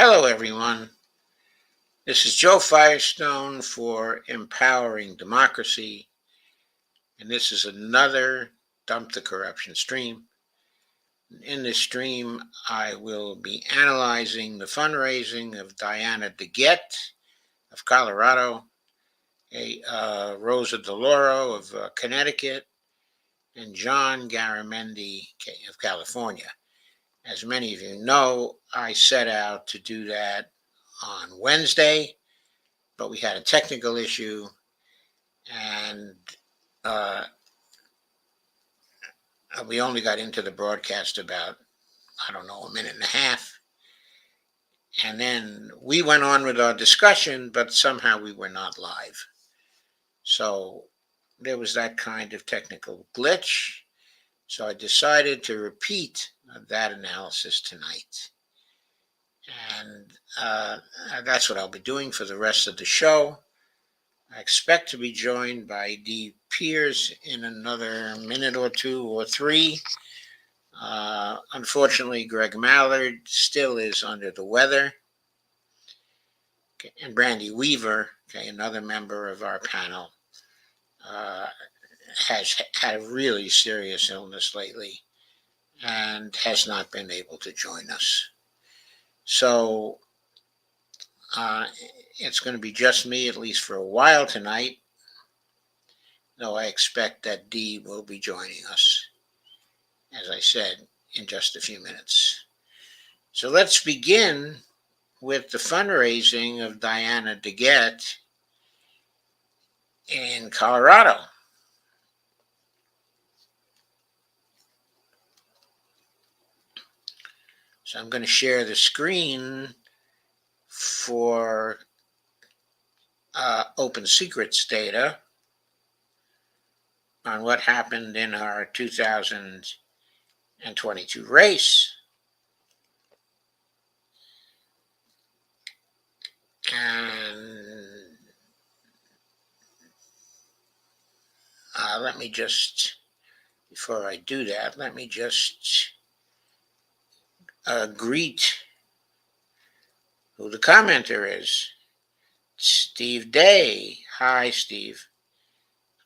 Hello, everyone. This is Joe Firestone for Empowering Democracy, and this is another Dump the Corruption stream. In this stream, I will be analyzing the fundraising of Diana DeGette of Colorado, Rosa DeLauro of Connecticut, and John Garamendi of California. As many of you know, I set out to do that on Wednesday, but we had a technical issue, and we only got into the broadcast about, a minute and a half. And then we went on with our discussion, but somehow we were not live. So there was that kind of technical glitch. So I decided to repeat that analysis tonight. And that's what I'll be doing for the rest of the show. I expect to be joined by Dee Pierce in another minute or two or three. Unfortunately, Greg Mallard still is under the weather. Okay, and Brandy Weaver, another member of our panel, has had a really serious illness lately and has not been able to join us. So it's going to be just me, at least for a while tonight, though I expect that Dee will be joining us, as I said, in just a few minutes. So let's begin with the fundraising of Diana DeGette in Colorado. So I'm going to share the screen for Open Secrets data on what happened in our 2022 race. And let me just, before I do that, let me just greet who the commenter is. Steve Day. Hi, Steve.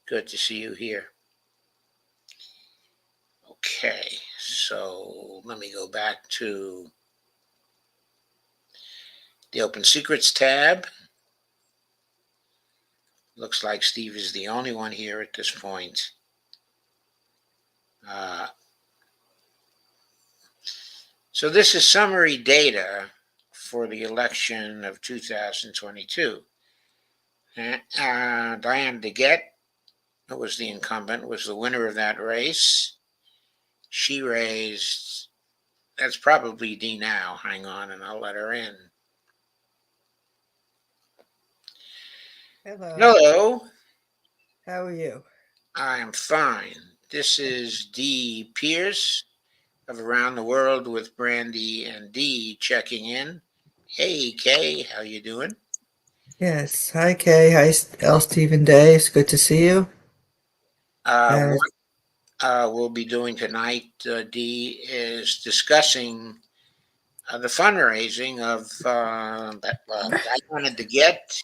Good to see you here. Okay, so let me go back to the Open Secrets tab. Looks like Steve is the only one here at this point. So this is summary data for the election of 2022. Diane DeGette, who was the incumbent, was the winner of that race. She raised, that's probably Dee now. Hang on, and I'll let her in. Hello. Hello. How are you? I am fine. This is Dee Pierce of Around the World with Brandy and Dee checking in. Hey, Kay, how you doing? Yes. Hi, Kay. Hi, L. Stephen Day. It's good to see you. What we'll be doing tonight, Dee, is discussing the fundraising of Diana DeGette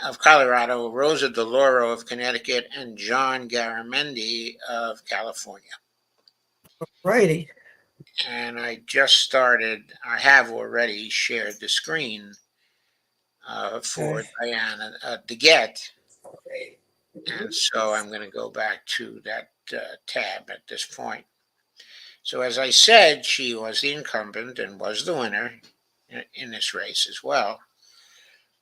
of Colorado, Rosa DeLauro of Connecticut, and John Garamendi of California. Righty. And I have already shared the screen for Diana DeGette. And so I'm going to go back to that tab at this point. So as I said, she was the incumbent and was the winner in this race as well.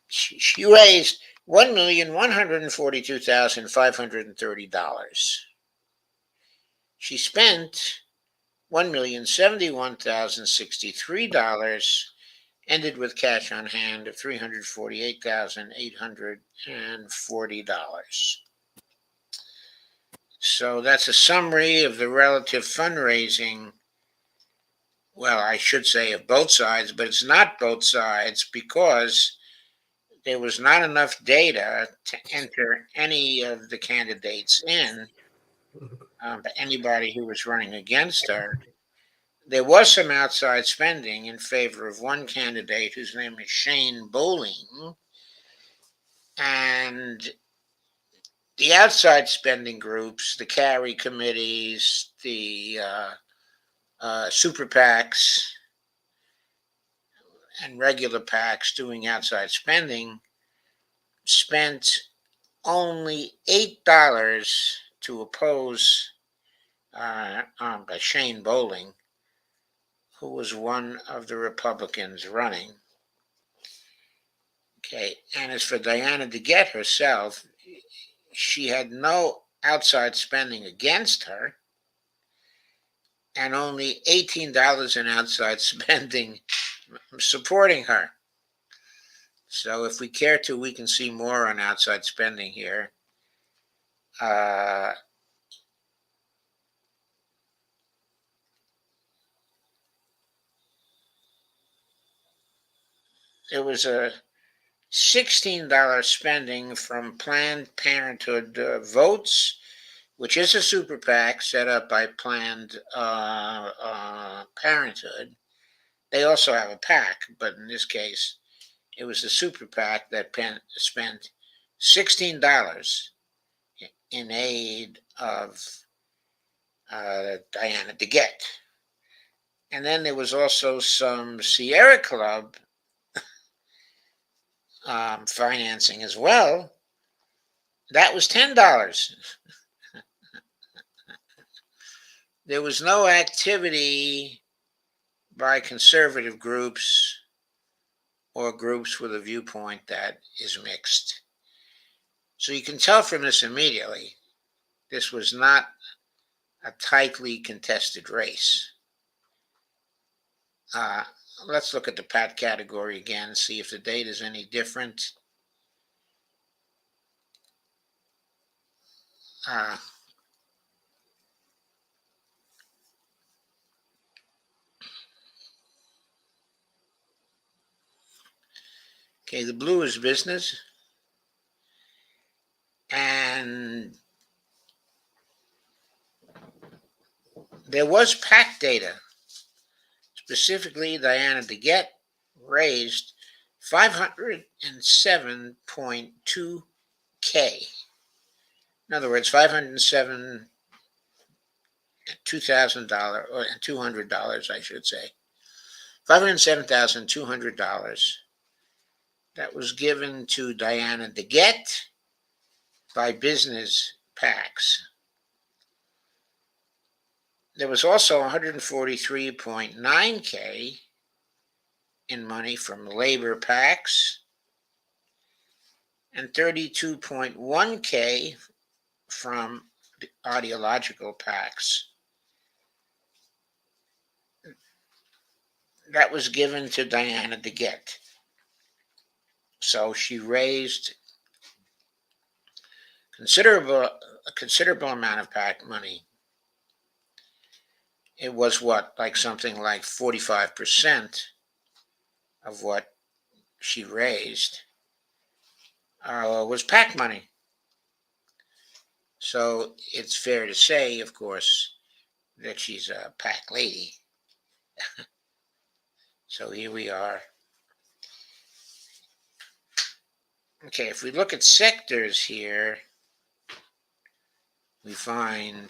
She raised $1,142,530. She spent $1,071,063, ended with cash on hand of $348,840. So that's a summary of the relative fundraising. Well, I should say of both sides, but it's not both sides because there was not enough data to enter any of the candidates in, anybody who was running against her. there was some outside spending in favor of one candidate whose name is Shane Bowling, and the outside spending groups, the carry committees, the super PACs, and regular PACs doing outside spending spent only $8 to oppose Shane Bowling, who was one of the Republicans running. Okay, and as for Diana DeGette herself, she had no outside spending against her and only $18 in outside spending supporting her. So if we care to, we can see more on outside spending here. There was a $16 spending from Planned Parenthood Votes, which is a super PAC set up by Planned Parenthood. They also have a PAC, but in this case, it was the super PAC that spent $16 in aid of Diana DeGette. And then there was also some Sierra Club financing as well. That was $10. There was no activity by conservative groups or groups with a viewpoint that is mixed. So you can tell from this immediately, this was not a tightly contested race. Let's look at the PAT category again, see if the data is any different. Okay, the blue is business. And there was PAC data. Specifically, Diana DeGette raised 507.2K. In other words, $507, $2,000, or $200, I should say. $507,200 that was given to Diana DeGette by business PACs. There was also 143.9K in money from labor PACs and 32.1K from the ideological PACs. That was given to Diana DeGette. So she raised a considerable amount of PAC money. It was something like 45% of what she raised was PAC money. So it's fair to say, of course, that she's a PAC lady. So here we are. Okay, if we look at sectors here, we find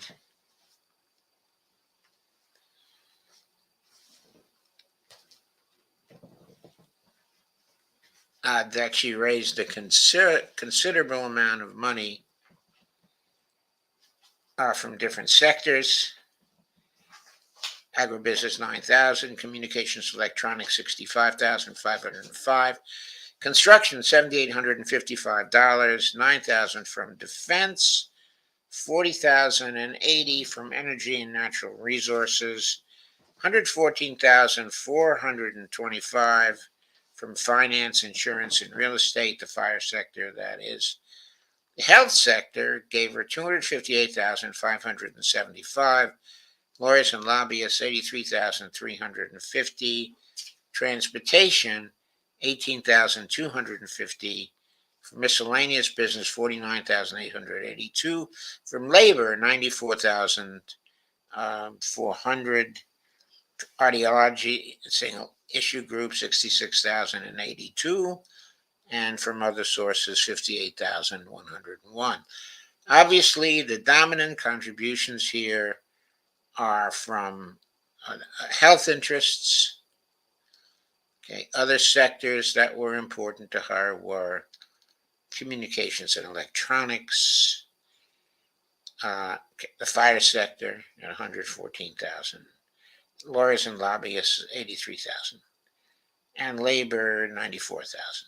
that she raised a considerable amount of money from different sectors. Agribusiness 9,000, communications electronics 65,505, construction $7,855, 9,000 from defense, 40,080 from energy and natural resources, 114,425 from finance, insurance, and real estate, the fire sector, that is. The health sector gave her 258,575, lawyers and lobbyists 83,350, transportation 18,250, from miscellaneous business 49,882, from labor 94,400, Cardiology, single issue group, 66,082. And from other sources, 58,101. Obviously, the dominant contributions here are from health interests. Okay, other sectors that were important to her were communications and electronics, the fire sector at 114,000, lawyers and lobbyists 83,000, and labor 94,000.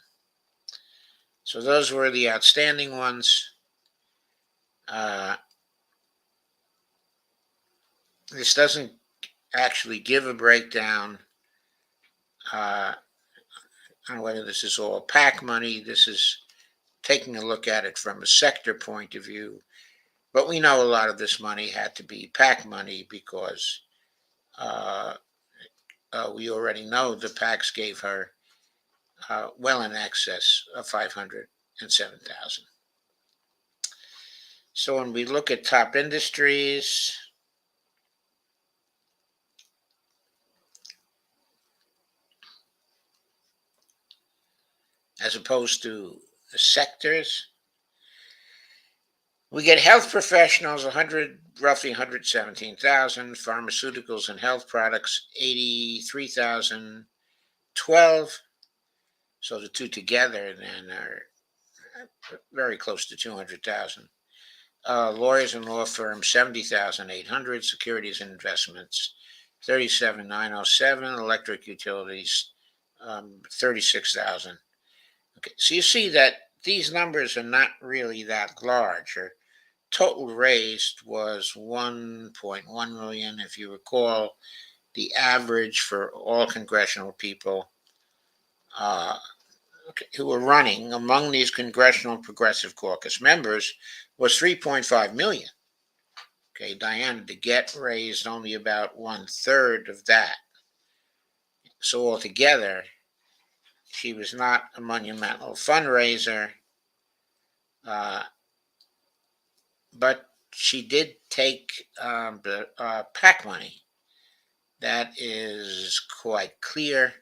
So those were the outstanding ones. This doesn't actually give a breakdown on whether this is all PAC money. This is taking a look at it from a sector point of view. But we know a lot of this money had to be PAC money because we already know the PACs gave her well in excess of 507,000. So when we look at top industries, as opposed to the sectors, we get health professionals, roughly 117,000, pharmaceuticals and health products, 83,012. So the two together then are very close to 200,000. Lawyers and law firms, 70,800. Securities and investments, 37,907. Electric utilities, 36,000. Okay, so you see that these numbers are not really that large. Her total raised was 1.1 million. If you recall, the average for all congressional people who were running among these Congressional Progressive Caucus members was 3.5 million. Okay, Diana DeGette raised only about 1/3 of that. So altogether, she was not a monumental fundraiser, but she did take the PAC money. That is quite clear.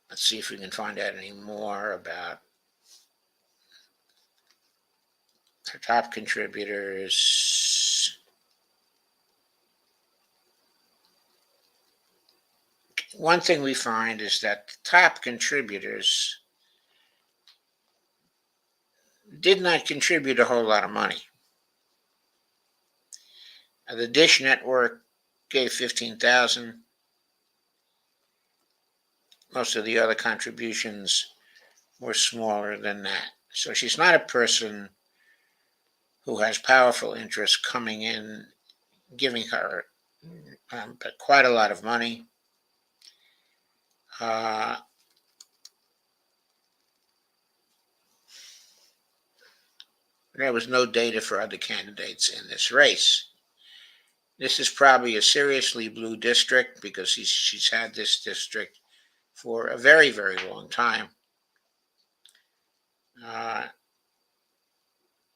Let's see if we can find out any more about her top contributors. One thing we find is that the top contributors did not contribute a whole lot of money. The Dish Network gave 15,000. Most of the other contributions were smaller than that. So she's not a person who has powerful interests coming in, giving her quite a lot of money. There was no data for other candidates in this race. This is probably a seriously blue district because she's had this district for a very, very long time.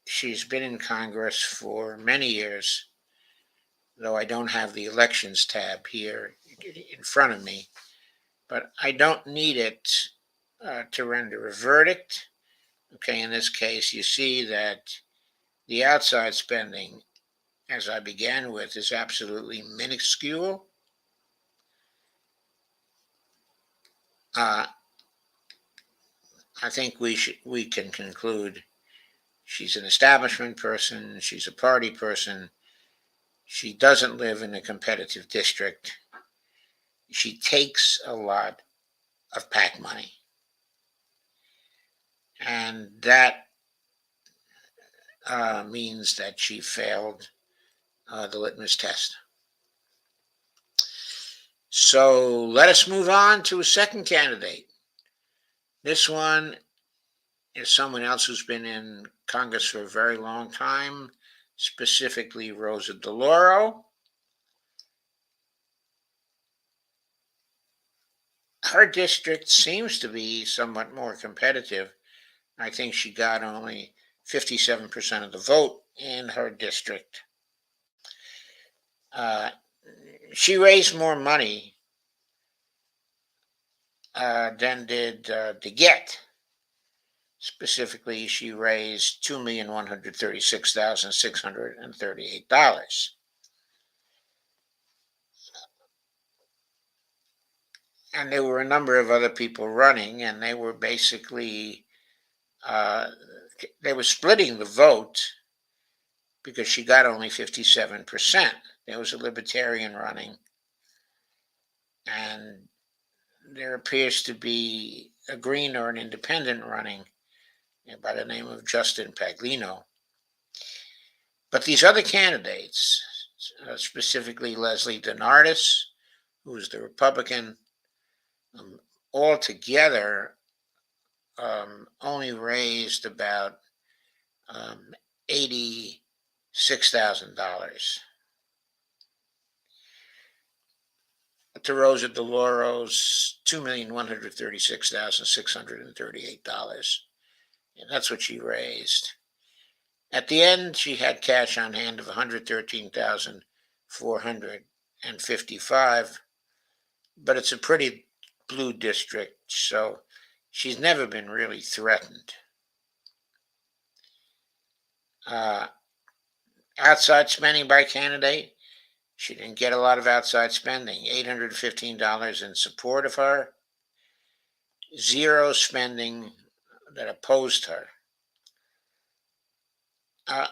She's been in Congress for many years, though I don't have the elections tab here in front of me. But I don't need it to render a verdict. Okay, in this case, you see that the outside spending, as I began with, is absolutely minuscule. I think we can conclude she's an establishment person, she's a party person, she doesn't live in a competitive district, she takes a lot of PAC money, and that means that she failed the litmus test. So let us move on to a second candidate. This one is someone else who's been in Congress for a very long time, specifically Rosa DeLauro. Her district seems to be somewhat more competitive. I think she got only 57% of the vote in her district. Uh, she raised more money than did DeGette. Specifically, she raised $2,136,638. And there were a number of other people running, and they were basically uh, they were splitting the vote because she got only 57%. There was a libertarian running, and there appears to be a green or an independent running by the name of Justin Paglino. But these other candidates, specifically Leslie DeNardis, who's the Republican, um, altogether only raised about $86,000. DeRosa DeLauro's $2,136,638. And that's what she raised. At the end, she had cash on hand of $113,455, but it's a pretty blue district, so she's never been really threatened. Outside spending by candidate, she didn't get a lot of outside spending. $815 in support of her, zero spending that opposed her.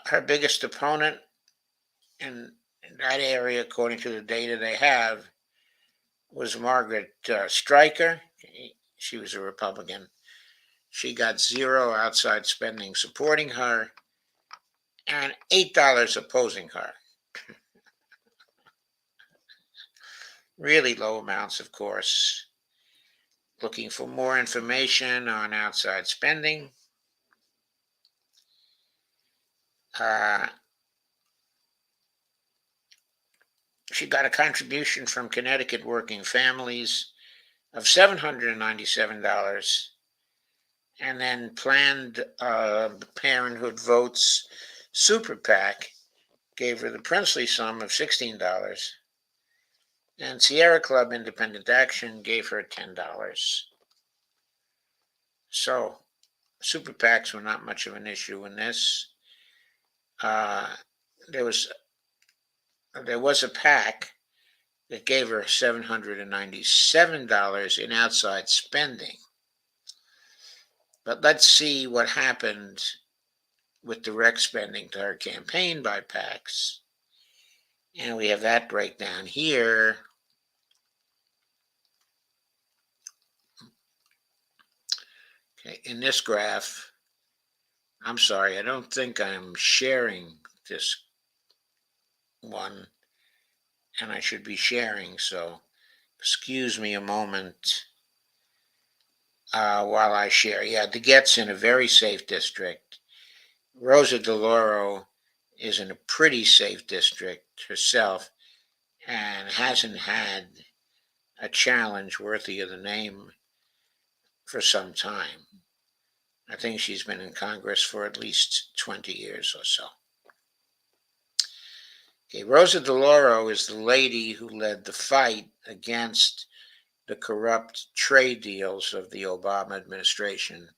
Her biggest opponent in that area, according to the data they have, was Margaret Stryker. She was a Republican. She got zero outside spending supporting her and $8 opposing her. Really low amounts, of course. Looking for more information on outside spending. She got a contribution from Connecticut Working Families of $797, and then Planned Parenthood Votes Super PAC gave her the princely sum of $16, and Sierra Club Independent Action gave her $10. So super PACs were not much of an issue in this. There was a PAC that gave her $797 in outside spending. But let's see what happened with direct spending to her campaign by PACs. And we have that breakdown here. Okay, in this graph, I'm sorry, I don't think I'm sharing this one, and I should be sharing, so excuse me a moment while I share. Yeah, DeGette's in a very safe district. Rosa DeLauro is in a pretty safe district herself and hasn't had a challenge worthy of the name for some time. I think she's been in Congress for at least 20 years or so. Okay, Rosa DeLauro is the lady who led the fight against the corrupt trade deals of the Obama administration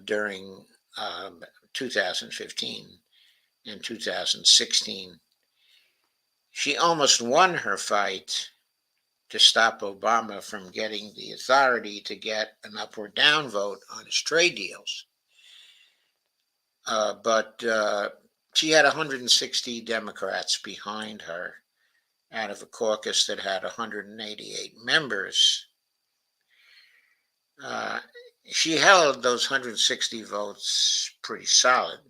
during 2015 and 2016. She almost won her fight to stop Obama from getting the authority to get an up or down vote on his trade deals. But she had 160 Democrats behind her out of a caucus that had 188 members. She held those 160 votes pretty solid,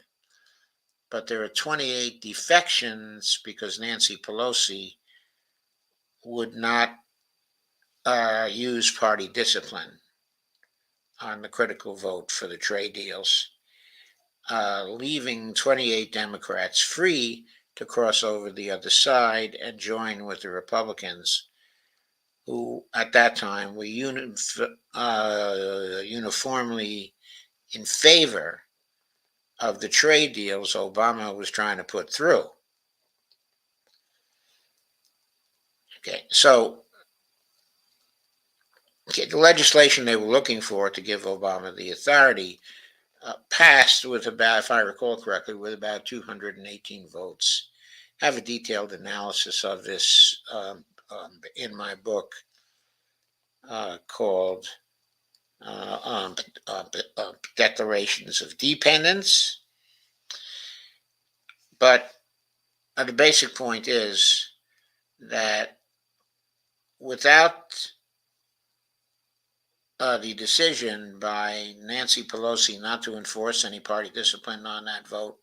but there are 28 defections because Nancy Pelosi would not use party discipline on the critical vote for the trade deals, leaving 28 Democrats free to cross over the other side and join with the Republicans, who at that time were uniformly in favor of the trade deals Obama was trying to put through. Okay, so the legislation they were looking for to give Obama the authority passed with about, if I recall correctly, with about 218 votes. I have a detailed analysis of this in my book called uh, um, Declarations of Dependence. But the basic point is that without the decision by Nancy Pelosi not to enforce any party discipline on that vote,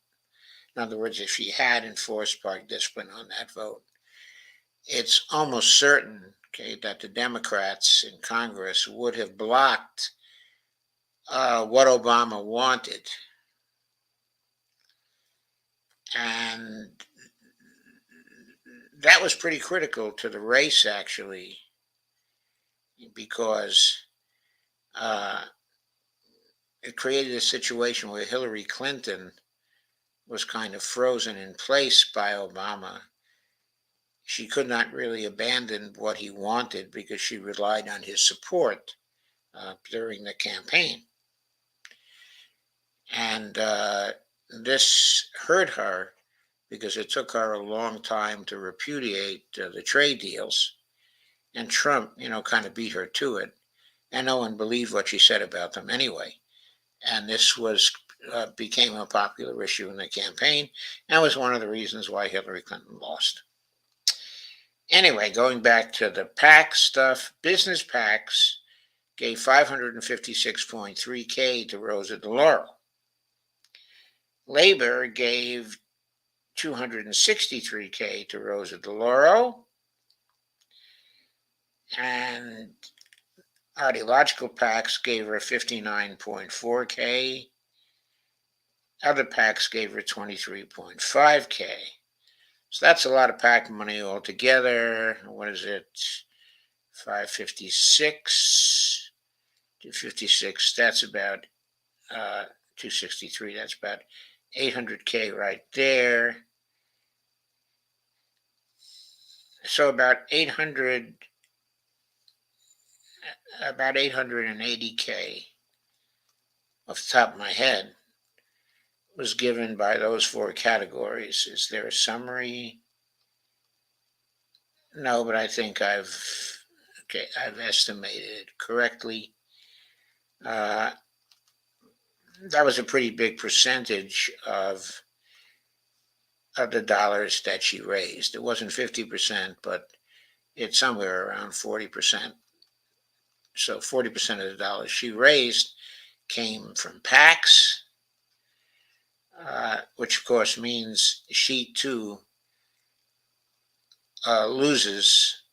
in other words, if she had enforced party discipline on that vote, it's almost certain, okay, that the Democrats in Congress would have blocked what Obama wanted. And that was pretty critical to the race, actually, because uh, it created a situation where Hillary Clinton was kind of frozen in place by Obama. She could not really abandon what he wanted because she relied on his support during the campaign. And this hurt her because it took her a long time to repudiate the trade deals. And Trump, kind of beat her to it. And no one believed what she said about them anyway. And this became a popular issue in the campaign. That was one of the reasons why Hillary Clinton lost. Anyway, going back to the PAC stuff, business PACs gave 556.3K to Rosa DeLauro. Labor gave 263K to Rosa DeLauro. And ideological PACs gave her 59.4K. Other PACs gave her 23.5K. So that's a lot of PAC money altogether. What is it? 556, 256. That's about 263. That's about 800K right there. So about 880K off the top of my head was given by those four categories. Is there a summary? No, but I think I've estimated correctly. That was a pretty big percentage of the dollars that she raised. It wasn't 50%, but it's somewhere around 40%. So 40% of the dollars she raised came from PACs, which of course means she too loses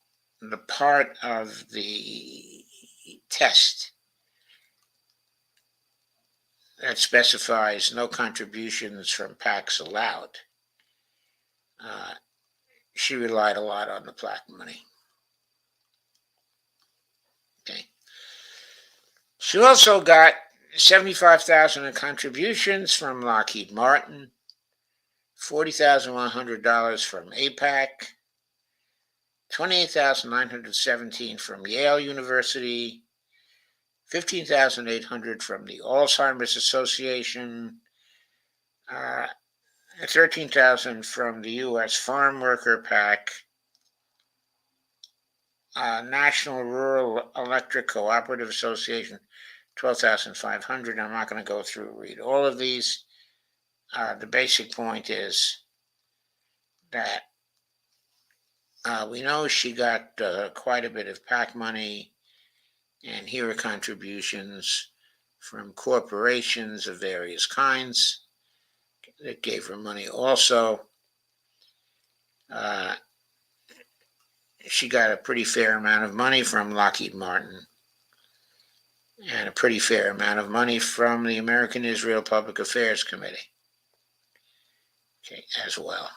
the part of the test that specifies no contributions from PACs allowed. She relied a lot on the PAC money. Okay. She also got $75,000 in contributions from Lockheed Martin, $40,100 from APAC, $28,917 from Yale University, $15,800 from the Alzheimer's Association, $13,000 from the U.S. Farm Worker PAC, National Rural Electric Cooperative Association, $12,500. I'm not going to go through and read all of these. The basic point is that we know she got quite a bit of PAC money, and here are contributions from corporations of various kinds that gave her money also. She got a pretty fair amount of money from Lockheed Martin and a pretty fair amount of money from the American Israel Public Affairs Committee, okay, as well.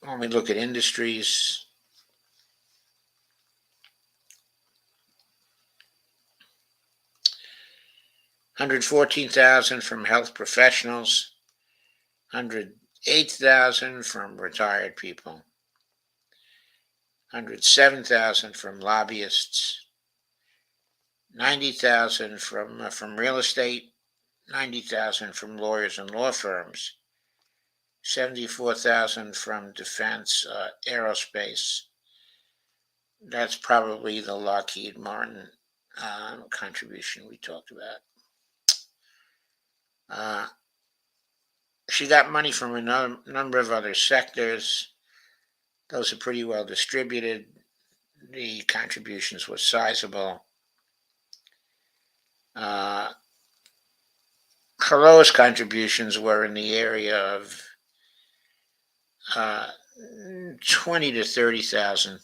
When we look at industries, $114,000 from health professionals, $8,000 from retired people, $107,000 from lobbyists, $90,000 from real estate, $90,000 from lawyers and law firms, $74,000 from defense, aerospace. That's probably the Lockheed Martin contribution we talked about. She got money from a number of other sectors. Those are pretty well distributed. The contributions were sizable. Her lowest contributions were in the area of 20 to 30,000.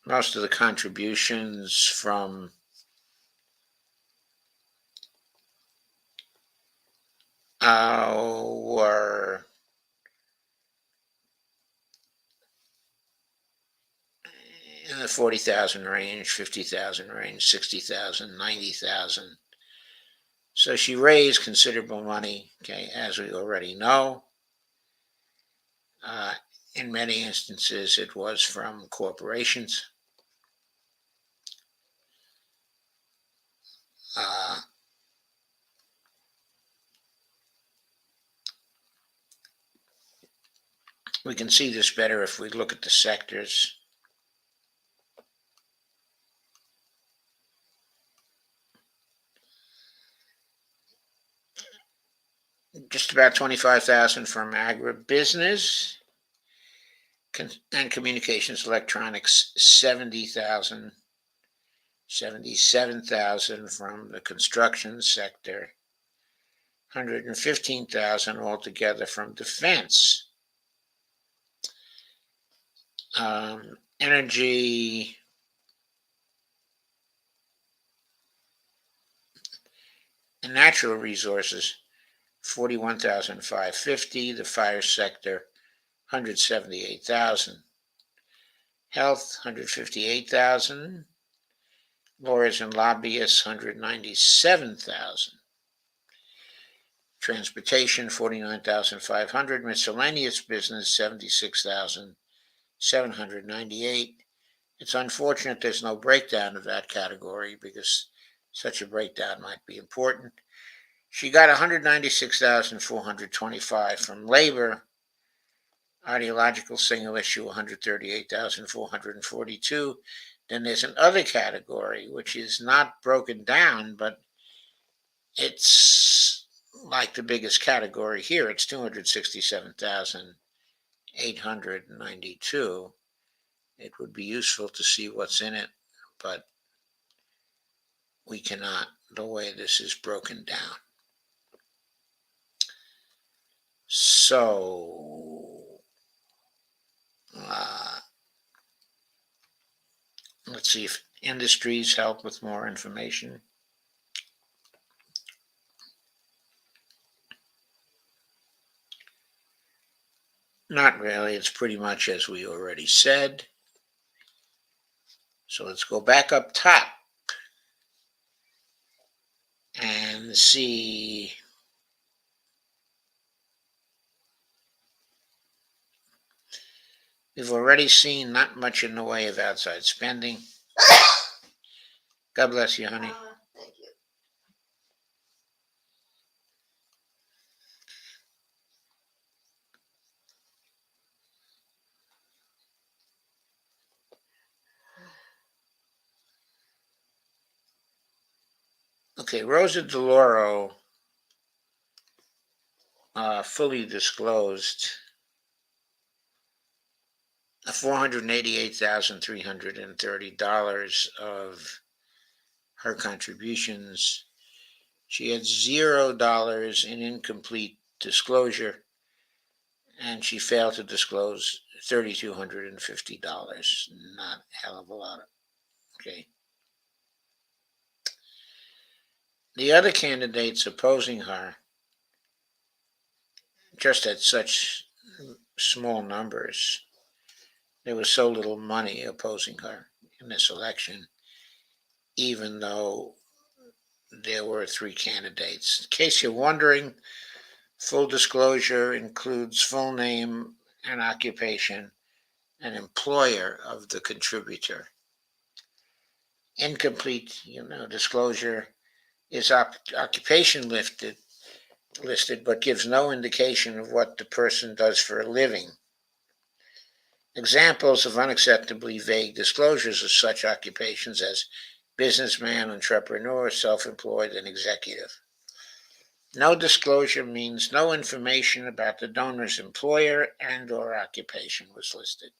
Most of the contributions from were in the 40,000 range, 50,000 range, 60,000, 90,000. So she raised considerable money, okay, as we already know. In many instances, it was from corporations. We can see this better if we look at the sectors. Just about 25,000 from agribusiness and communications electronics, 70,000, 77,000 from the construction sector, 115,000 altogether from defense. Energy and natural resources, 41,550. The fire sector, 178,000. Health, 158,000. Lawyers and lobbyists, 197,000. Transportation, 49,500. Miscellaneous business, 76,798. It's unfortunate there's no breakdown of that category because such a breakdown might be important. She got 196,425 from labor. Ideological single issue, 138,442. Then there's another category which is not broken down, but it's like the biggest category here. It's 267,892. It would be useful to see what's in it, but we cannot, the way this is broken down. So, let's see if industries help with more information. Not really. It's pretty much as we already said. So let's go back up top and see. We've already seen not much in the way of outside spending. God bless you, honey. Thank you. Okay, Rosa DeLauro fully disclosed $488,330 of her contributions. She had $0 in incomplete disclosure, and she failed to disclose $3,250. Not a hell of a lot. Okay. The other candidates opposing her just had such small numbers. There was so little money opposing her in this election, even though there were 3 candidates. In case you're wondering, Full disclosure includes full name and occupation and employer of the contributor. Incomplete, disclosure is occupation listed, but gives no indication of what the person does for a living. Examples of unacceptably vague disclosures of such occupations as businessman, entrepreneur, self-employed, and executive. No disclosure means no information about the donor's employer and/or occupation was listed.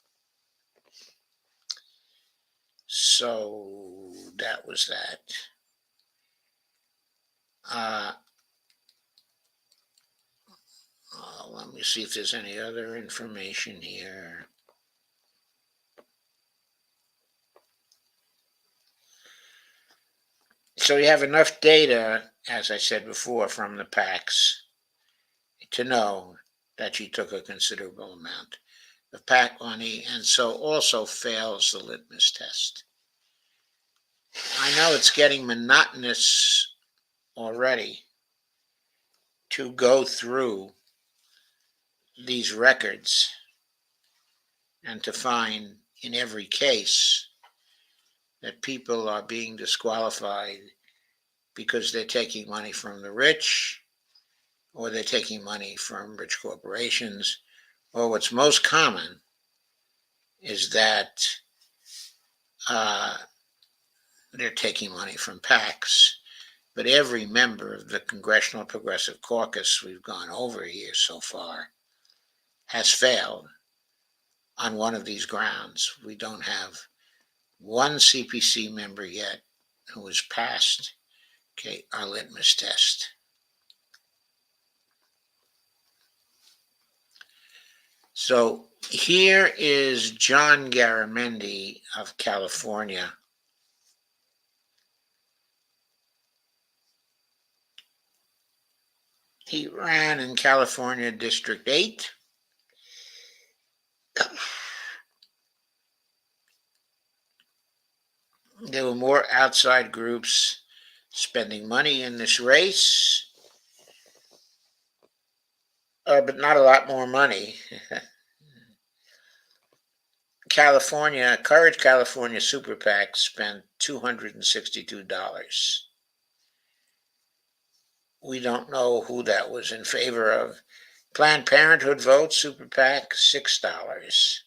So that was that. Let me see if there's any other information here. So you have enough data, as I said before, from the PACs to know that you took a considerable amount of PAC money, and so also fails the litmus test. I know it's getting monotonous already to go through these records and to find in every case that people are being disqualified because they're taking money from the rich, or they're taking money from rich corporations, or what's most common is that they're taking money from PACs. But every member of the Congressional Progressive Caucus we've gone over here so far has failed on one of these grounds. We don't have one CPC member yet who has passed our litmus test. So here is John Garamendi of California. He ran in California District 8. There were more outside groups spending money in this race, but not a lot more money. Courage California Super PAC spent $262. We don't know who that was in favor of. Planned Parenthood Vote Super PAC, $6.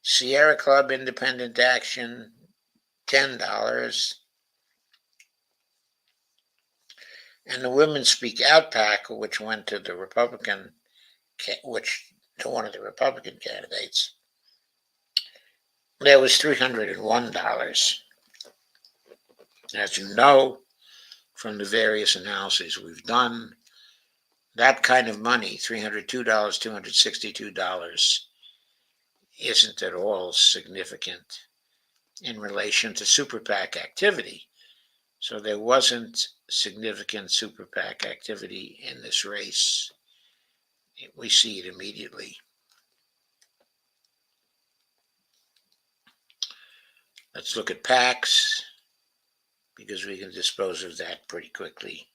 Sierra Club Independent Action, $10. And the Women Speak Out PAC, which went to the Republican, to one of the Republican candidates, there was $301. As you know, from the various analyses we've done, that kind of money, $302, $262, isn't at all significant in relation to Super PAC activity. So there wasn't significant Super PAC activity in this race. We see it immediately. Let's look at PACs, because we can dispose of that pretty quickly.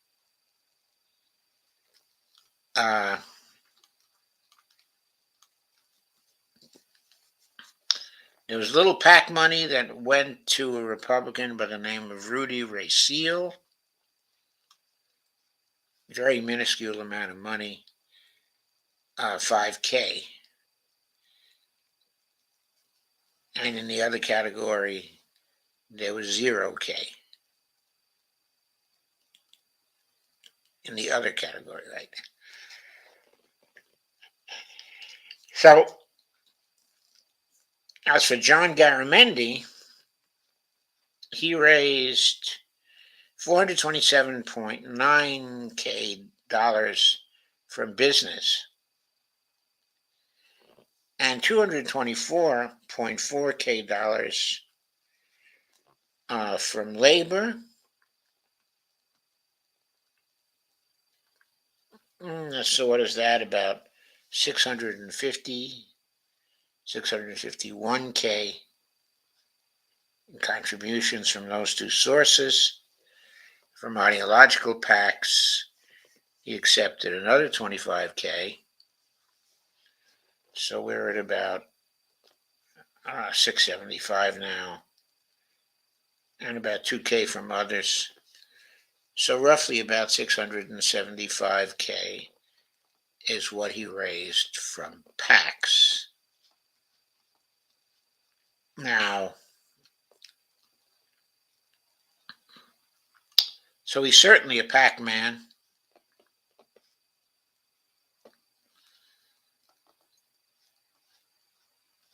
There was little PAC money that went to a Republican by the name of Rudy Ray Seal. Very minuscule amount of money, $5K. And in the other category, there was $0K. In the other category, right? So, as for John Garamendi, he raised $427.9K from business and $224.4K from labor. So what is that? About 651K in contributions from those two sources. From ideological PACs, He accepted another $25K. So we're at about $675 now, and about $2K from others. So roughly about $675K is what he raised from PACs. Now, so he's certainly a PAC man.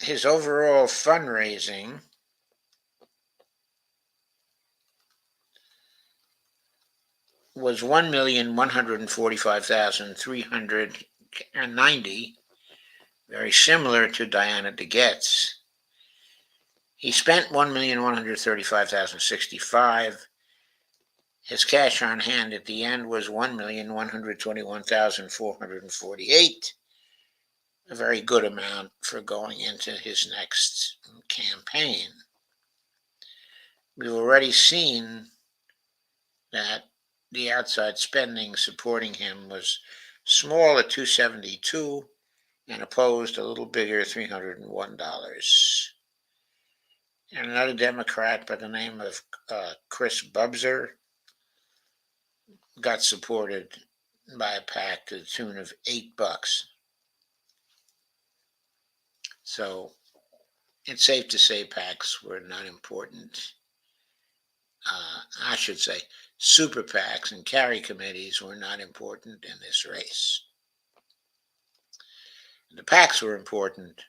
His overall fundraising was 1,145,390, very similar to Diana DeGette's. He spent 1,135,065. His cash on hand at the end was 1,121,448, a very good amount for going into his next campaign. We've already seen that the outside spending supporting him was small at $272 and opposed a little bigger, $301. And another Democrat by the name of Chris Bubser got supported by a PAC to the tune of $8. So it's safe to say PACs were not important. I should say super PACs and carry committees were not important in this race. The PACs were important.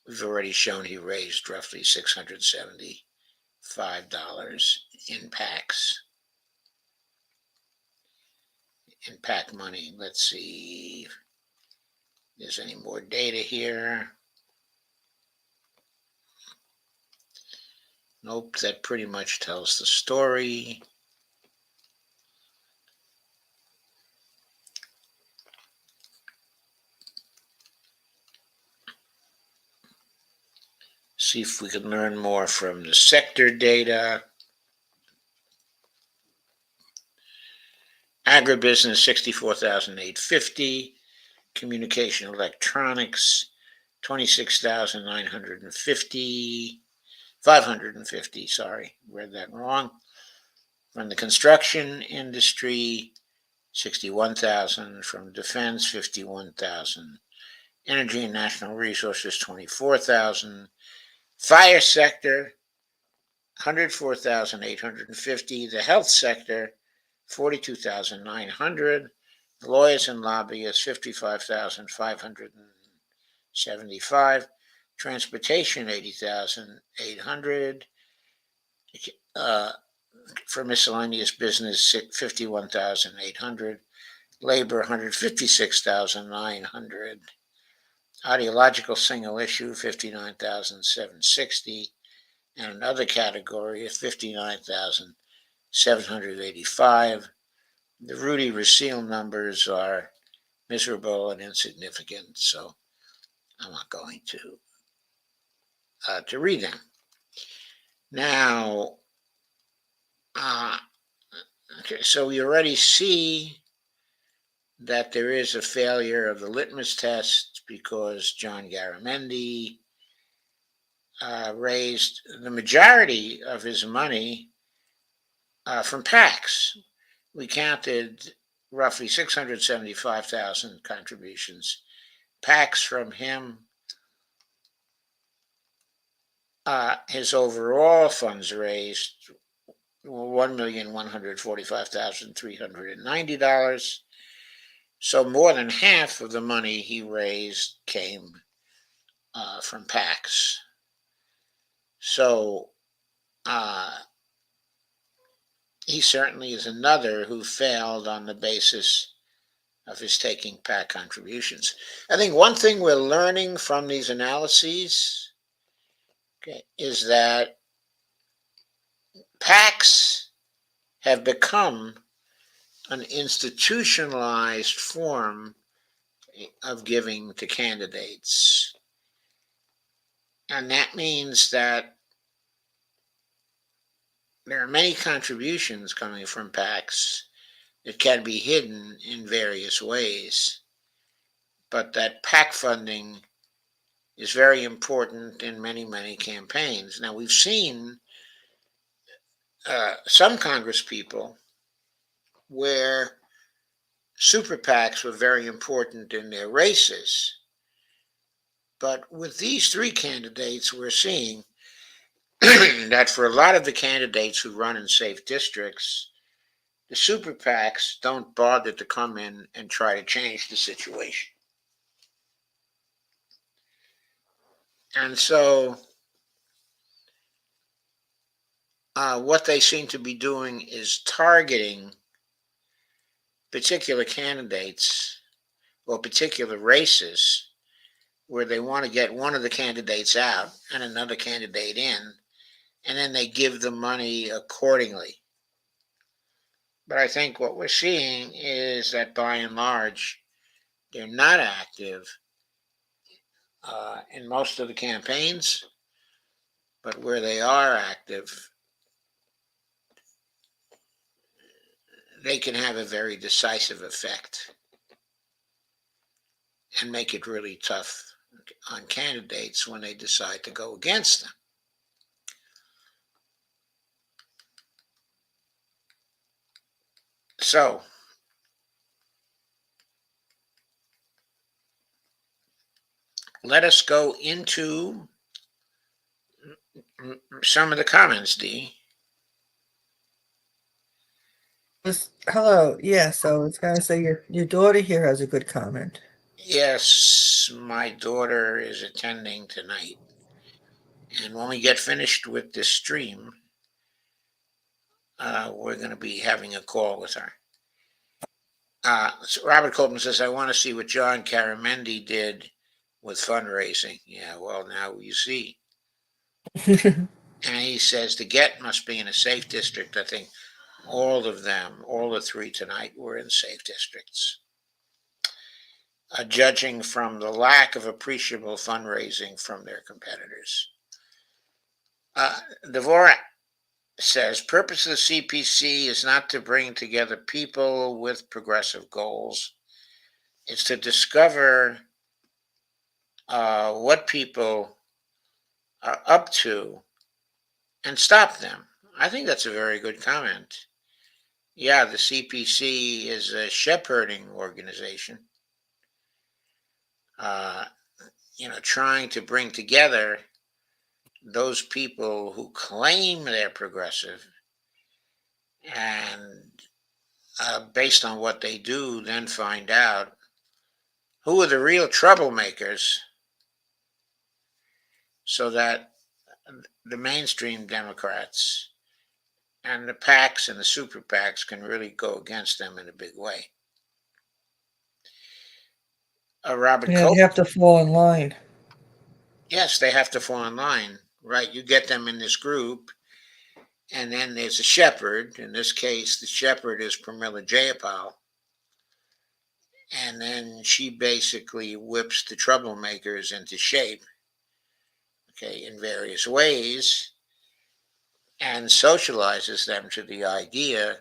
We've already shown he raised roughly $675 in PACs. In PAC money. Let's see if there's any more data here. Nope, that pretty much tells the story. See if we can learn more from the sector data. Agribusiness, 64,850. Communication electronics, 26,950. 550, sorry, read that wrong. From the construction industry, 61,000. From defense, 51,000. Energy and natural resources, 24,000. Fire sector, 104,850. The health sector, 42,900. The lawyers and lobbyists, 55,575. Transportation, 80,800. For miscellaneous business, 51,800. Labor, 156,900. Ideological single issue, 59,760. And another category of 59,785. The Rudy Racine numbers are miserable and insignificant, so I'm not going to read them. Now, okay, so we already see that there is a failure of the litmus test because John Garamendi raised the majority of his money from PACs. We counted roughly 675,000 contributions. PACs from him. His overall funds raised were $1,145,390. So more than half of the money he raised came from PACs. So he certainly is another who failed on the basis of his taking PAC contributions. I think one thing we're learning from these analyses, okay, is that PACs have become an institutionalized form of giving to candidates. And that means that there are many contributions coming from PACs It can be hidden in various ways, but that PAC funding is very important in many, many campaigns. Now, we've seen some Congress people where super PACs were very important in their races. But with these three candidates, we're seeing that for a lot of the candidates who run in safe districts, the super PACs don't bother to come in and try to change the situation. And so what they seem to be doing is targeting particular candidates or particular races where they want to get one of the candidates out and another candidate in, and then they give the money accordingly. But I think what we're seeing is that by and large, they're not active in most of the campaigns, but where they are active, they can have a very decisive effect and make it really tough on candidates when they decide to go against them. So, let us go into some of the comments, Dee. Hello. Yeah, so I was gonna say your daughter here has a good comment. Yes, my daughter is attending tonight. And when we get finished with this stream, we're going to be having a call with her. So Robert Copeland says, I want to see what John Garamendi did with fundraising. Yeah, well, now you see. And he says, DeGette must be in a safe district. I think all of them, all the three tonight, were in safe districts. Judging from the lack of appreciable fundraising from their competitors. DeLauro says, purpose of the CPC is not to bring together people with progressive goals. It's to discover what people are up to and stop them. I think that's a very good comment. Yeah, the CPC is a shepherding organization, trying to bring together those people who claim they're progressive and based on what they do, then find out who are the real troublemakers so that the mainstream Democrats and the PACs and the super PACs can really go against them in a big way. Robert Yeah, Cope. they have to fall in line. Yes, they have to fall in line, right? You get them in this group, and then there's a shepherd. In this case, the shepherd is Pramila Jayapal. And then she basically whips the troublemakers into shape, okay, in various ways, and socializes them to the idea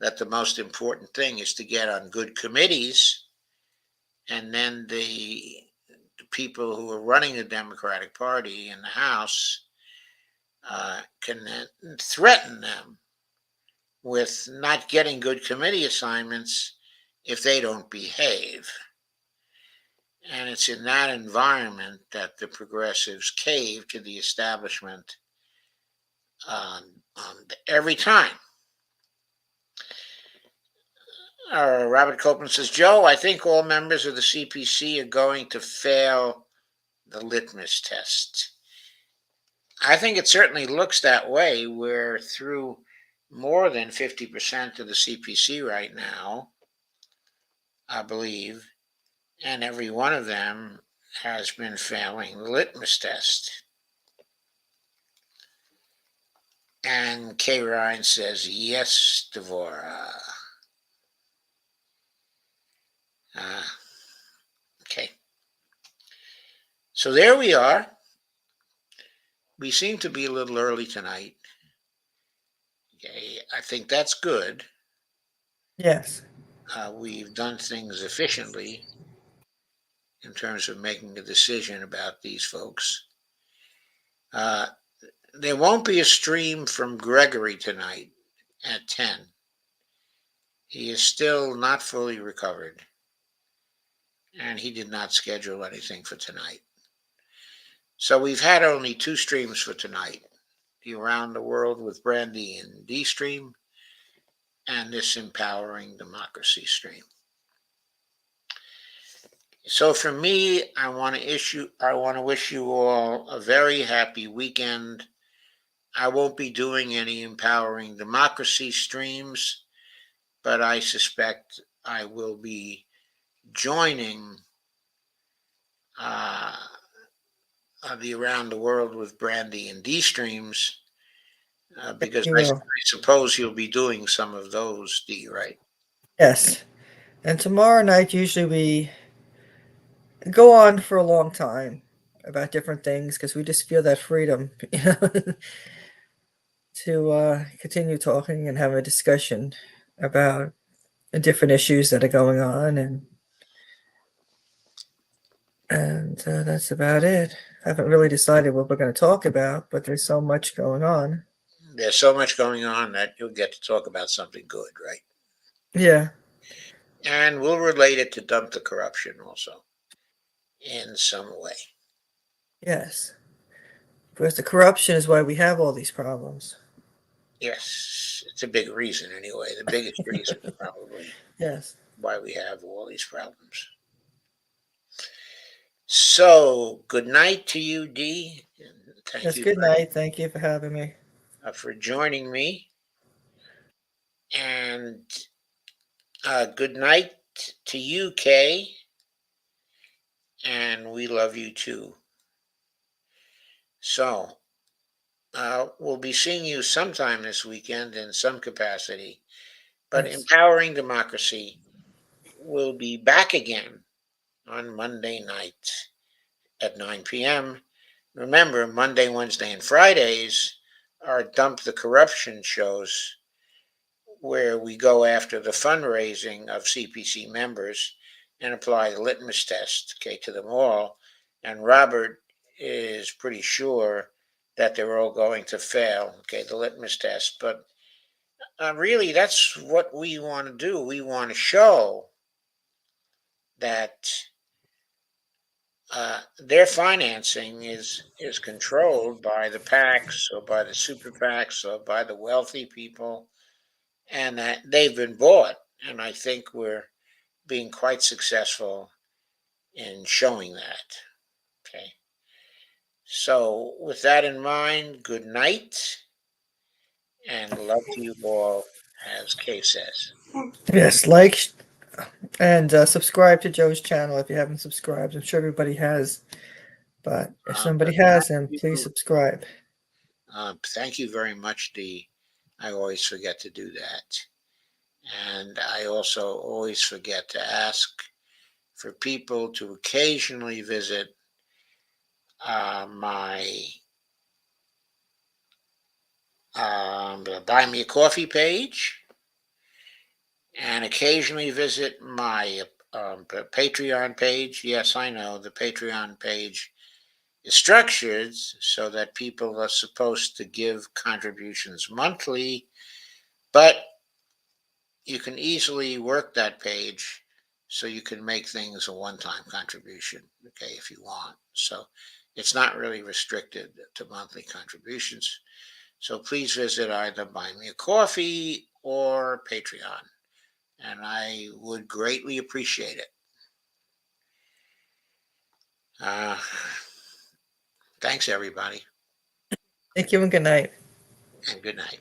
that the most important thing is to get on good committees, and then the people who are running the Democratic Party in the House can threaten them with not getting good committee assignments if they don't behave. And it's in that environment that the progressives cave to the establishment every time. Robert Copeland says, Joe, I think all members of the CPC are going to fail the litmus test. I think it certainly looks that way. We're through more than 50% of the CPC right now, I believe, and every one of them has been failing the litmus test. And Kay Ryan says, yes, Devora. Okay. So there we are. We seem to be a little early tonight. Okay, I think that's good. Yes. We've done things efficiently in terms of making a decision about these folks. Uh, there won't be a stream from Gregory tonight at 10. He is still not fully recovered, and he did not schedule anything for tonight. So we've had only two streams for tonight: the Around the World with Brandy and D stream, and this Empowering Democracy stream. So for me, I want to wish you all a very happy weekend. I won't be doing any Empowering Democracy streams, but I suspect I will be joining uh, the Around the World with Brandy and D streams because You I will. suppose you'll be doing some of those, D, right? Yes. And tomorrow night, usually we go on for a long time about different things because we just feel that freedom, to continue talking and have a discussion about the different issues that are going on, and that's about it. I haven't really decided what we're going to talk about, but there's so much going on. There's so much going on that you'll get to talk about something good, right? Yeah. And we'll relate it to Dump the Corruption also in some way. Yes. Because the corruption is why we have all these problems. Yes, it's a big reason anyway. The biggest reason, probably, Yes. why we have all these problems. So, good night to you, D. And thank Yes. you Good night. Thank you for having me. for joining me. And good night to you, Kay. And we love you too. So, we'll be seeing you sometime this weekend in some capacity. But Yes. Empowering Democracy will be back again on Monday night at 9 p.m. Remember, Monday, Wednesday, and Fridays are Dump the Corruption shows where we go after the fundraising of CPC members and apply the litmus test, okay, to them all. And Robert is pretty sure that they're all going to fail, okay, the litmus test. But really, that's what we want to do. We want to show that their financing is controlled by the PACs or by the super PACs or by the wealthy people, and that they've been bought. And I think we're being quite successful in showing that. Okay. So, with that in mind, good night and love to you all, as Kay says. Yes. Like and subscribe to Joe's channel if you haven't subscribed. I'm sure everybody has. But if somebody But not hasn't, please you. subscribe. Thank you very much, Dee. I always forget to do that. And I also always forget to ask for people to occasionally visit my Buy Me a Coffee page and occasionally visit my Patreon page. Yes, I know the Patreon page is structured so that people are supposed to give contributions monthly, but you can easily work that page so you can make things a one-time contribution, okay, if you want. So it's not really restricted to monthly contributions. So please visit either Buy Me a Coffee or Patreon, and I would greatly appreciate it. Uh, thanks, everybody, Thank you and good night. and good night.